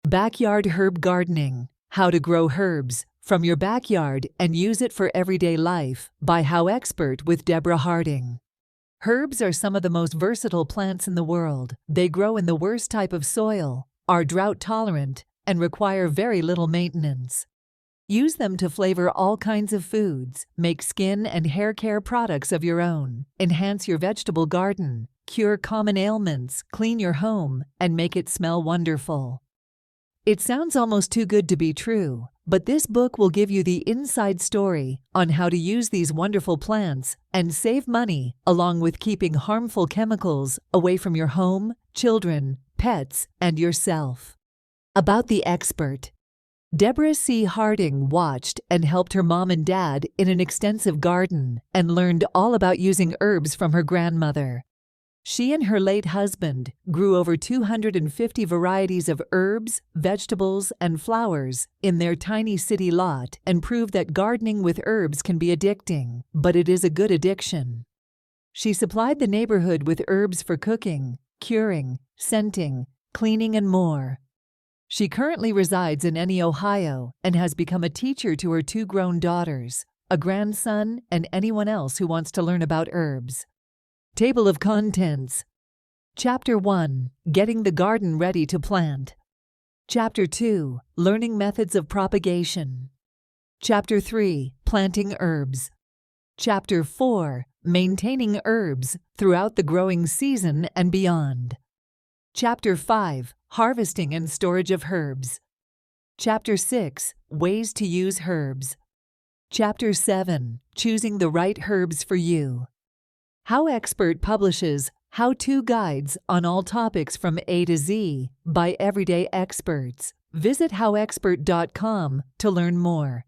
Backyard Herb Gardening: How to Grow Herbs from Your Backyard and Use It for Everyday Life by HowExpert with Deborah Harding. Herbs are some of the most versatile plants in the world. They grow in the worst type of soil, are drought-tolerant, and require very little maintenance. Use them to flavor all kinds of foods, make skin and hair care products of your own, enhance your vegetable garden, cure common ailments, clean your home, and make it smell wonderful. It sounds almost too good to be true, but this book will give you the inside story on how to use these wonderful plants and save money, along with keeping harmful chemicals away from your home, children, pets, and yourself. About the expert. Deborah C. Harding watched and helped her mom and dad in an extensive garden and learned all about using herbs from her grandmother. She and her late husband grew over 250 varieties of herbs, vegetables, and flowers in their tiny city lot and proved that gardening with herbs can be addicting, but it is a good addiction. She supplied the neighborhood with herbs for cooking, curing, scenting, cleaning, and more. She currently resides in Ennie, Ohio, and has become a teacher to her 2 grown daughters, a grandson, and anyone else who wants to learn about herbs. Table of Contents. Chapter 1. Getting the Garden Ready to Plant. Chapter 2. Learning Methods of Propagation. Chapter 3. Planting Herbs. Chapter 4. Maintaining herbs throughout the growing season and beyond. Chapter 5. Harvesting and storage of herbs. Chapter 6. Ways to use herbs. Chapter 7. Choosing the right herbs for you. HowExpert publishes how-to guides on all topics from A to Z by everyday experts. Visit howexpert.com to learn more.